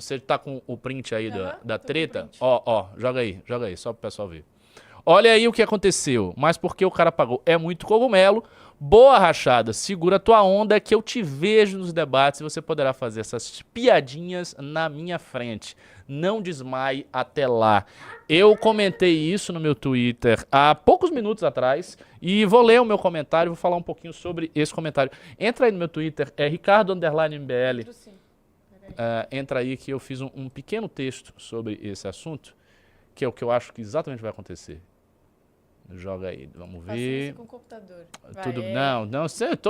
Você tá com o print aí da tô com o treta? print. Ó, joga aí, só pro pessoal ver. Olha aí o que aconteceu, mas porque o cara pagou. É muito cogumelo. Boa, Rachada, segura tua onda que eu te vejo nos debates e você poderá fazer essas piadinhas na minha frente. Não desmaie até lá. Eu comentei isso no meu Twitter há poucos minutos atrás e vou ler o meu comentário, vou falar um pouquinho sobre esse comentário. Entra aí no meu Twitter, é Ricardo_MBL. Entra aí que eu fiz um pequeno texto sobre esse assunto, que é o que eu acho que exatamente vai acontecer. Joga aí, vamos ver. Paciência com o computador. Tudo, não,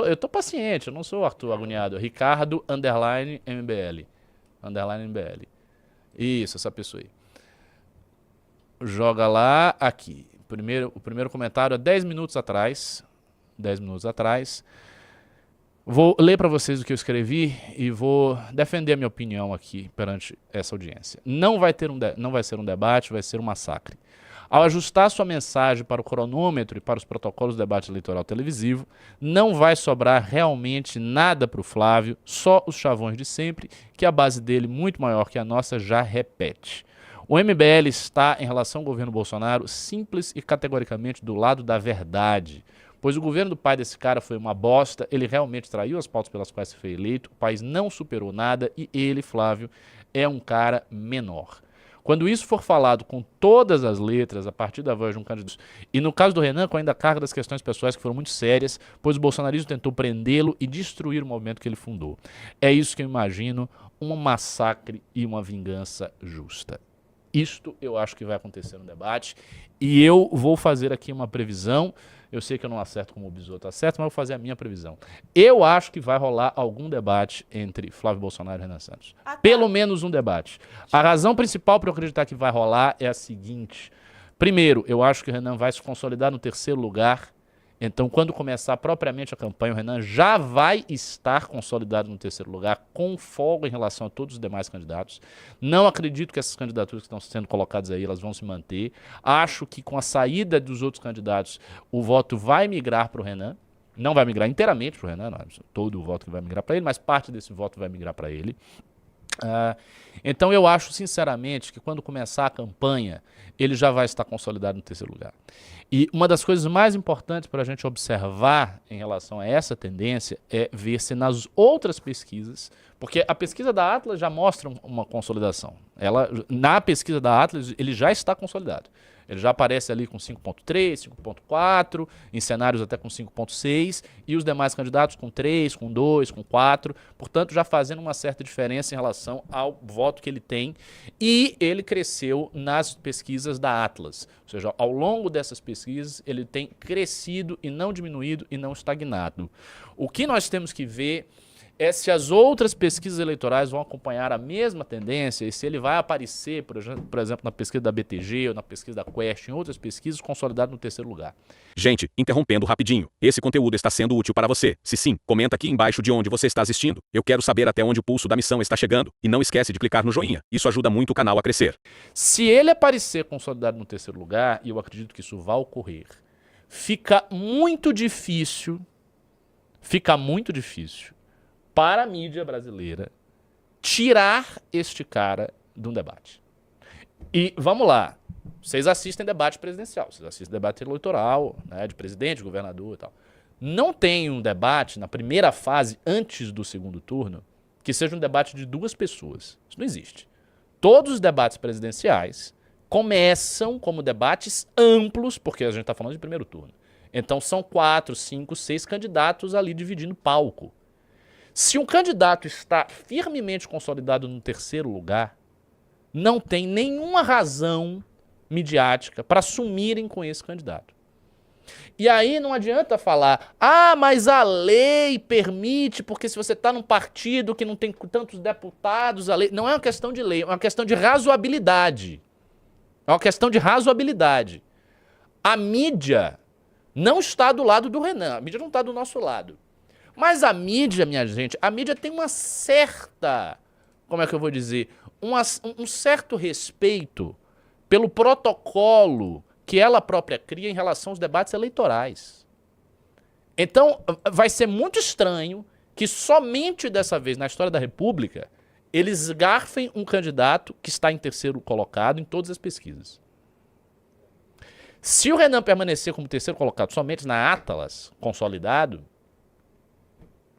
eu tô paciente, eu não sou o Arthur agoniado. Ricardo_MBL. _MBL. Isso, essa pessoa aí. Joga lá, aqui. O primeiro comentário é 10 minutos atrás. 10 minutos atrás. Vou ler para vocês o que eu escrevi e vou defender a minha opinião aqui perante essa audiência. Não vai ser um debate, vai ser um massacre. Ao ajustar sua mensagem para o cronômetro e para os protocolos do debate eleitoral televisivo, não vai sobrar realmente nada para o Flávio, só os chavões de sempre, que a base dele, muito maior que a nossa, já repete. O MBL está, em relação ao governo Bolsonaro, simples e categoricamente do lado da verdade. Pois o governo do pai desse cara foi uma bosta, ele realmente traiu as pautas pelas quais foi eleito, o país não superou nada e ele, Flávio, é um cara menor. Quando isso for falado com todas as letras, a partir da voz de um candidato, e no caso do Renan, com ainda a carga das questões pessoais que foram muito sérias, pois o bolsonarismo tentou prendê-lo e destruir o movimento que ele fundou. É isso que eu imagino, um massacre e uma vingança justa. Isto eu acho que vai acontecer no debate e eu vou fazer aqui uma previsão. Eu sei que eu não acerto como o Bisoto acerta, mas vou fazer a minha previsão. Eu acho que vai rolar algum debate entre Flávio Bolsonaro e Renan Santos. Pelo menos um debate. A razão principal para eu acreditar que vai rolar é a seguinte. Primeiro, eu acho que o Renan vai se consolidar no terceiro lugar. Então, quando começar propriamente a campanha, o Renan já vai estar consolidado no terceiro lugar, com folga em relação a todos os demais candidatos. Não acredito que essas candidaturas que estão sendo colocadas aí, elas vão se manter. Acho que com a saída dos outros candidatos, o voto vai migrar para o Renan. Não vai migrar inteiramente para o Renan, não, todo o voto que vai migrar para ele, mas parte desse voto vai migrar para ele. Então eu acho sinceramente que quando começar a campanha ele já vai estar consolidado no terceiro lugar. E uma das coisas mais importantes para a gente observar em relação a essa tendência é ver se nas outras pesquisas, porque a pesquisa da Atlas já mostra uma consolidação. Na pesquisa da Atlas ele já está consolidado. Ele já aparece ali com 5.3, 5.4, em cenários até com 5.6, e os demais candidatos com 3, com 2, com 4, portanto já fazendo uma certa diferença em relação ao voto que ele tem, e ele cresceu nas pesquisas da Atlas, ou seja, ao longo dessas pesquisas ele tem crescido e não diminuído e não estagnado. O que nós temos que ver é se as outras pesquisas eleitorais vão acompanhar a mesma tendência e se ele vai aparecer, por exemplo, na pesquisa da BTG ou na pesquisa da Quest, em outras pesquisas, consolidado no terceiro lugar. Gente, interrompendo rapidinho, esse conteúdo está sendo útil para você? Se sim, comenta aqui embaixo de onde você está assistindo. Eu quero saber até onde o pulso da missão está chegando. E não esquece de clicar no joinha, isso ajuda muito o canal a crescer. Se ele aparecer consolidado no terceiro lugar, e eu acredito que isso vai ocorrer, fica muito difícil para a mídia brasileira tirar este cara de um debate. E vamos lá, vocês assistem debate presidencial, vocês assistem debate eleitoral, né, de presidente, governador e tal. Não tem um debate na primeira fase, antes do segundo turno, que seja um debate de duas pessoas. Isso não existe. Todos os debates presidenciais começam como debates amplos, porque a gente está falando de primeiro turno. Então são 4, 5, 6 candidatos ali dividindo palco. Se um candidato está firmemente consolidado no terceiro lugar, não tem nenhuma razão midiática para sumirem com esse candidato. E aí não adianta falar, mas a lei permite, porque se você está num partido que não tem tantos deputados, a lei... Não é uma questão de lei, é uma questão de razoabilidade. É uma questão de razoabilidade. A mídia não está do lado do Renan, a mídia não está do nosso lado. Mas a mídia, minha gente, a mídia tem uma certa, como é que eu vou dizer, um certo respeito pelo protocolo que ela própria cria em relação aos debates eleitorais. Então, vai ser muito estranho que somente dessa vez, na história da República, eles garfem um candidato que está em terceiro colocado em todas as pesquisas. Se o Renan permanecer como terceiro colocado somente na Atlas, consolidado,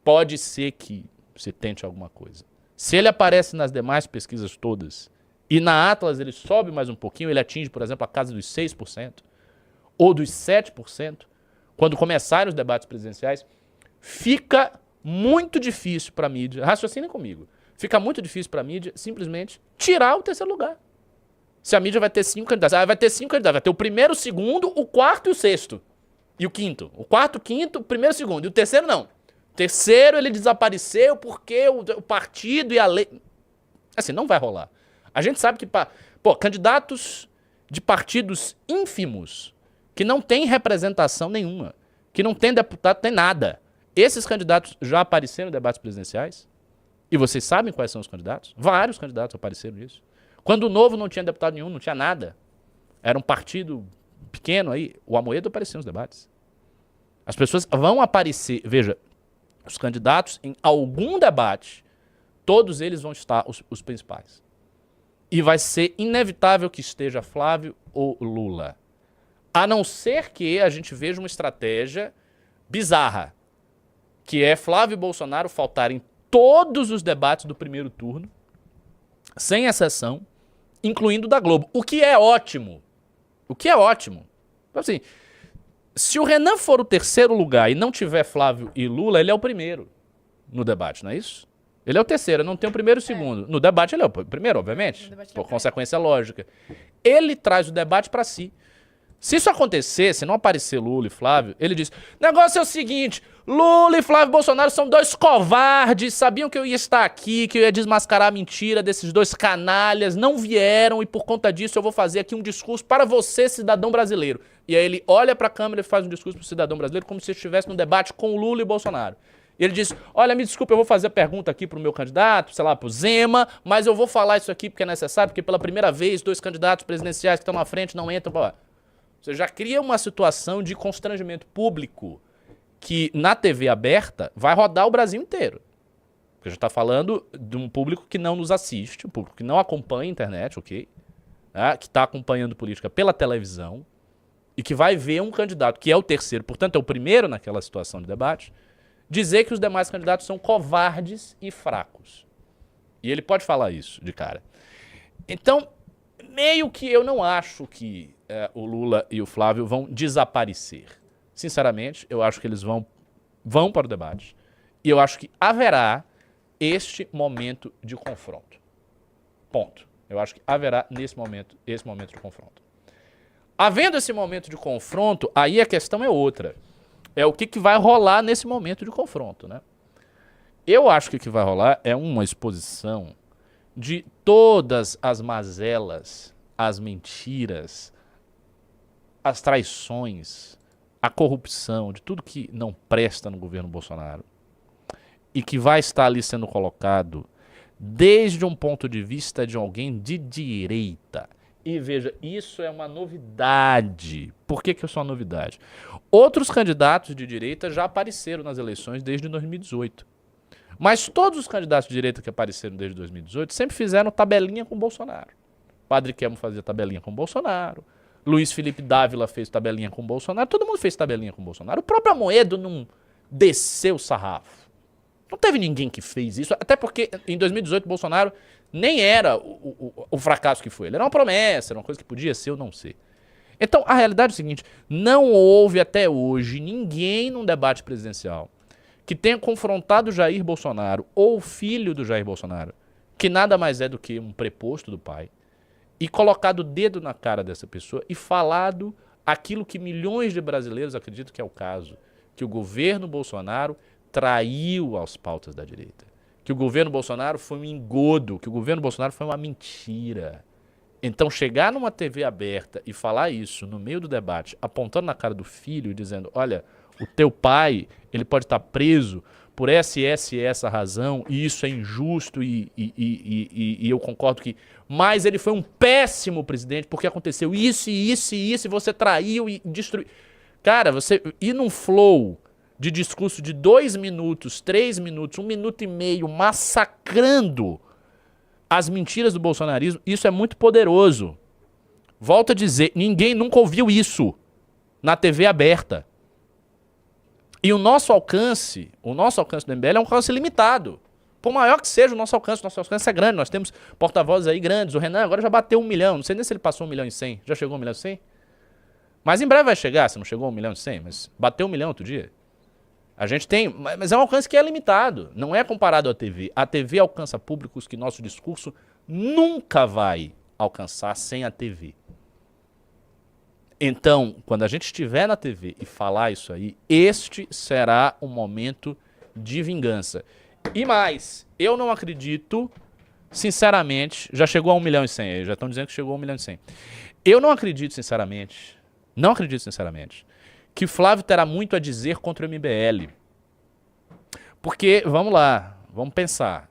pode ser que se tente alguma coisa. Se ele aparece nas demais pesquisas todas, e na Atlas ele sobe mais um pouquinho, ele atinge, por exemplo, a casa dos 6%, ou dos 7%, quando começarem os debates presidenciais, fica muito difícil para a mídia, raciocinem comigo, fica muito difícil para a mídia simplesmente tirar o terceiro lugar. Se a mídia vai ter 5 candidatos, vai ter 5 candidatos, vai ter o primeiro, o segundo, o quarto e o sexto. E o quinto. O quarto, o quinto, o primeiro, o segundo. E o terceiro não. O terceiro ele desapareceu porque o partido e a lei... Assim, não vai rolar. A gente sabe que, candidatos de partidos ínfimos, que não têm representação nenhuma, que não tem deputado, tem nada. Esses candidatos já apareceram em debates presidenciais? E vocês sabem quais são os candidatos? Vários candidatos apareceram nisso. Quando o Novo não tinha deputado nenhum, não tinha nada. Era um partido pequeno aí. O Amoedo apareceu nos debates. As pessoas vão aparecer. Veja, os candidatos em algum debate, todos eles vão estar os principais. E vai ser inevitável que esteja Flávio ou Lula. A não ser que a gente veja uma estratégia bizarra, que é Flávio e Bolsonaro faltarem todos os debates do primeiro turno, sem exceção, incluindo da Globo. O que é ótimo. O que é ótimo. Assim, se o Renan for o terceiro lugar e não tiver Flávio e Lula, ele é o primeiro no debate, não é isso? Ele é o terceiro, não tem o primeiro e o segundo. No debate ele é o primeiro, obviamente, por consequência lógica. Ele traz o debate para si. Se isso acontecer, se não aparecer Lula e Flávio, ele diz, o negócio é o seguinte, Lula e Flávio Bolsonaro são dois covardes, sabiam que eu ia estar aqui, que eu ia desmascarar a mentira desses dois canalhas, não vieram e por conta disso eu vou fazer aqui um discurso para você, cidadão brasileiro. E aí ele olha para a câmera e faz um discurso para o cidadão brasileiro como se estivesse num debate com Lula e Bolsonaro. E ele diz, olha, me desculpa, eu vou fazer a pergunta aqui pro meu candidato, sei lá, pro Zema, mas eu vou falar isso aqui porque é necessário, porque pela primeira vez dois candidatos presidenciais que estão na frente não entram pra lá. Você já cria uma situação de constrangimento público que na TV aberta vai rodar o Brasil inteiro. Porque já está falando de um público que não nos assiste, um público que não acompanha a internet, ok? Que está acompanhando política pela televisão e que vai ver um candidato que é o terceiro, portanto é o primeiro naquela situação de debate, dizer que os demais candidatos são covardes e fracos. E ele pode falar isso de cara. Então, meio que eu não acho que o Lula e o Flávio vão desaparecer. Sinceramente, eu acho que eles vão para o debate. E eu acho que haverá este momento de confronto. Ponto. Eu acho que haverá esse momento de confronto. Havendo esse momento de confronto, aí a questão é outra. É o que vai rolar nesse momento de confronto, né? Eu acho que o que vai rolar é uma exposição de todas as mazelas, as mentiras, as traições, a corrupção, de tudo que não presta no governo Bolsonaro e que vai estar ali sendo colocado desde um ponto de vista de alguém de direita. E veja, isso é uma novidade. Por que isso é uma novidade? Outros candidatos de direita já apareceram nas eleições desde 2018. Mas todos os candidatos de direita que apareceram desde 2018 sempre fizeram tabelinha com Bolsonaro. Padre Quemo fazia tabelinha com Bolsonaro. Luiz Felipe Dávila fez tabelinha com Bolsonaro. Todo mundo fez tabelinha com Bolsonaro. O próprio Amoedo não desceu o sarrafo. Não teve ninguém que fez isso. Até porque em 2018 Bolsonaro nem era o fracasso que foi. Ele era uma promessa, era uma coisa que podia ser ou não ser. Então a realidade é o seguinte, não houve até hoje ninguém num debate presidencial que tenha confrontado Jair Bolsonaro ou o filho do Jair Bolsonaro, que nada mais é do que um preposto do pai, e colocado o dedo na cara dessa pessoa e falado aquilo que milhões de brasileiros acreditam que é o caso, que o governo Bolsonaro traiu as pautas da direita, que o governo Bolsonaro foi um engodo, que o governo Bolsonaro foi uma mentira. Então chegar numa TV aberta e falar isso no meio do debate, apontando na cara do filho e dizendo, olha, o teu pai, ele pode estar preso por essa e essa razão, e isso é injusto, e eu concordo que... Mas ele foi um péssimo presidente, porque aconteceu isso, e você traiu e destruiu... Cara, você ir num flow de discurso de 2 minutos, 3 minutos, 1 minuto e meio, massacrando as mentiras do bolsonarismo, isso é muito poderoso. Volto a dizer, ninguém nunca ouviu isso na TV aberta. E o nosso alcance do MBL é um alcance limitado. Por maior que seja o nosso alcance é grande. Nós temos porta-vozes aí grandes. O Renan agora já bateu 1 milhão. Não sei nem se ele passou 1.100.000. Já chegou a 1.100.000? Mas em breve vai chegar, se não chegou a 1.100.000, mas bateu 1 milhão outro dia. A gente tem, mas é um alcance que é limitado. Não é comparado à TV. A TV alcança públicos que nosso discurso nunca vai alcançar sem a TV. Então, quando a gente estiver na TV e falar isso aí, este será um momento de vingança. E mais, eu não acredito, sinceramente, já chegou a 1.100.000, já estão dizendo que chegou a 1.100.000. Eu não acredito, sinceramente, que Flávio terá muito a dizer contra o MBL. Porque, vamos lá, vamos pensar.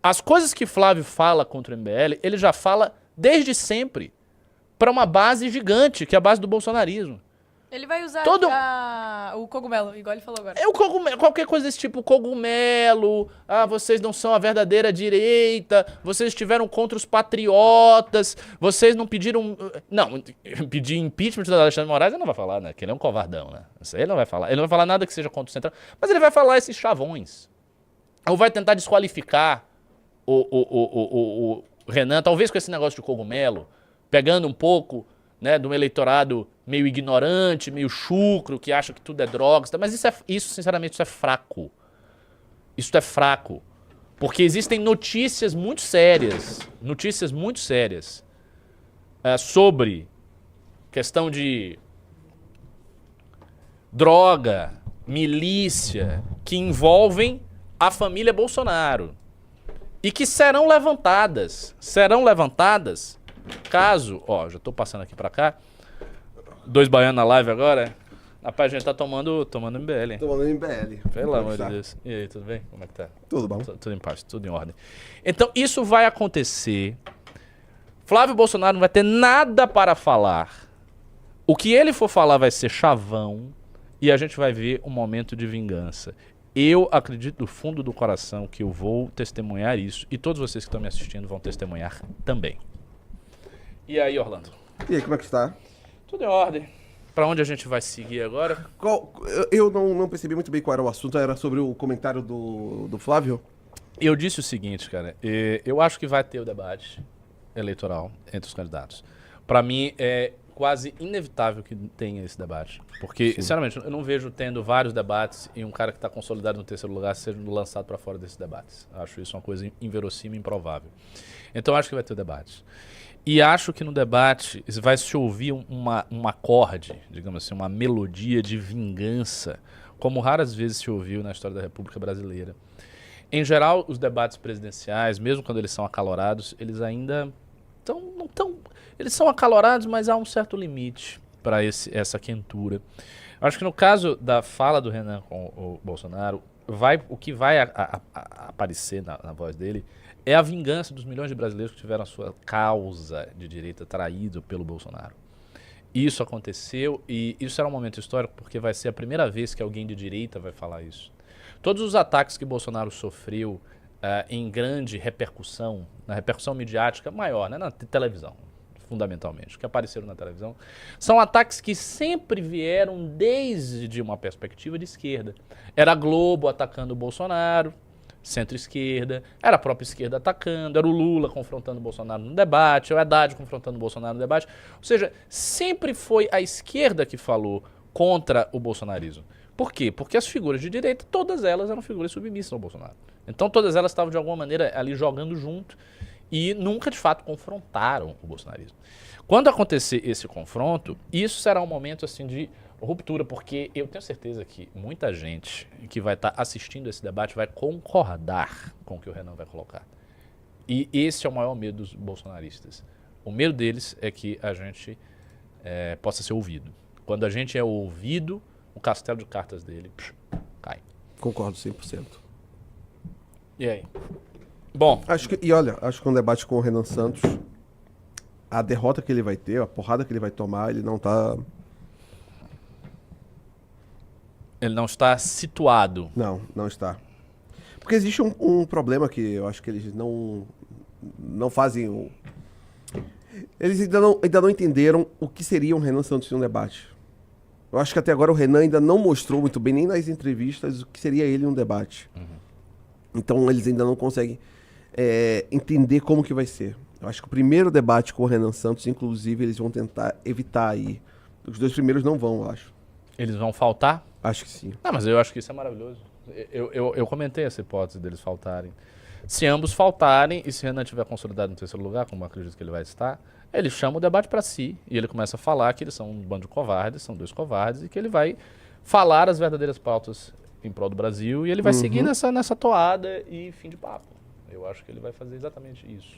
As coisas que Flávio fala contra o MBL, ele já fala desde sempre para uma base gigante, que é a base do bolsonarismo. Ele vai usar o cogumelo, igual ele falou agora. É o cogumelo, qualquer coisa desse tipo, cogumelo, vocês não são a verdadeira direita, vocês estiveram contra os patriotas, vocês não pediram... Não, pedir impeachment do Alexandre de Moraes ele não vai falar, né? Que ele é um covardão, né? Isso aí ele não vai falar. Ele não vai falar nada que seja contra o Centrão, mas ele vai falar esses chavões. Ou vai tentar desqualificar o Renan, talvez com esse negócio de cogumelo, pegando um pouco, né, de um eleitorado meio ignorante, meio chucro, que acha que tudo é drogas. Mas isso, sinceramente, isso é fraco. Isso é fraco. Porque existem notícias muito sérias sobre questão de droga, milícia, que envolvem a família Bolsonaro. E que serão levantadas caso, já tô passando aqui pra cá, 2 baianos na live agora, rapaz, a gente tá tomando MBL, hein? Tomando MBL. Pelo amor de Deus. E aí, tudo bem? Como é que tá? Tudo bom. Tudo em paz, tudo em ordem. Então, isso vai acontecer. Flávio Bolsonaro não vai ter nada para falar. O que ele for falar vai ser chavão e a gente vai ver um momento de vingança. Eu acredito do fundo do coração que eu vou testemunhar isso e todos vocês que estão me assistindo vão testemunhar também. E aí, Orlando? E aí, como é que está? Tudo em ordem. Pra onde a gente vai seguir agora? Eu não percebi muito bem qual era o assunto, era sobre o comentário do Flávio? Eu disse o seguinte, cara, eu acho que vai ter o debate eleitoral entre os candidatos. Pra mim, é quase inevitável que tenha esse debate. Porque, sinceramente, eu não vejo tendo vários debates e um cara que está consolidado no terceiro lugar sendo lançado para fora desses debates. Acho isso uma coisa inverossímil e improvável. Então, acho que vai ter o debate. E acho que no debate vai se ouvir um acorde, digamos assim, uma melodia de vingança, como raras vezes se ouviu na história da República Brasileira. Em geral, os debates presidenciais, mesmo quando eles são acalorados, eles ainda eles são acalorados, mas há um certo limite para essa quentura. Acho que no caso da fala do Renan com o Bolsonaro, o que vai aparecer na voz dele é a vingança dos milhões de brasileiros que tiveram a sua causa de direita traído pelo Bolsonaro. Isso aconteceu e isso será um momento histórico porque vai ser a primeira vez que alguém de direita vai falar isso. Todos os ataques que Bolsonaro sofreu em grande repercussão, na repercussão midiática maior, né, na televisão, fundamentalmente, que apareceram na televisão, são ataques que sempre vieram desde uma perspectiva de esquerda. Era a Globo atacando o Bolsonaro, centro-esquerda, era a própria esquerda atacando, era o Lula confrontando o Bolsonaro no debate, era o Haddad confrontando o Bolsonaro no debate. Ou seja, sempre foi a esquerda que falou contra o bolsonarismo. Por quê? Porque as figuras de direita, todas elas eram figuras submissas ao Bolsonaro. Então todas elas estavam de alguma maneira ali jogando junto e nunca de fato confrontaram o bolsonarismo. Quando acontecer esse confronto, isso será um momento assim de ruptura, porque eu tenho certeza que muita gente que vai estar assistindo esse debate vai concordar com o que o Renan vai colocar. E esse é o maior medo dos bolsonaristas. O medo deles é que a gente possa ser ouvido. Quando a gente é ouvido, o castelo de cartas dele cai. Concordo 100%. E aí? Bom. Acho que um debate com o Renan Santos, a derrota que ele vai ter, a porrada que ele vai tomar, ele não tá... Ele não está situado. Não está. Porque existe um problema que eu acho que eles não não fazem o... Eles ainda não entenderam o que seria um Renan Santos em um debate. Eu acho que até agora o Renan ainda não mostrou muito bem, nem nas entrevistas, o que seria ele em um debate. Então eles ainda não conseguem entender como que vai ser. Eu acho que o primeiro debate com o Renan Santos, inclusive, eles vão tentar evitar aí. Os 2 primeiros não vão, eu acho. Eles vão faltar? Acho que sim. Ah, mas eu acho que isso é maravilhoso. Eu comentei essa hipótese deles faltarem. Se ambos faltarem, e se Renan tiver consolidado no terceiro lugar, como eu acredito que ele vai estar, ele chama o debate para si, e ele começa a falar que eles são um bando de covardes, são 2 covardes, e que ele vai falar as verdadeiras pautas em prol do Brasil, e ele vai seguir nessa toada e fim de papo. Eu acho que ele vai fazer exatamente isso.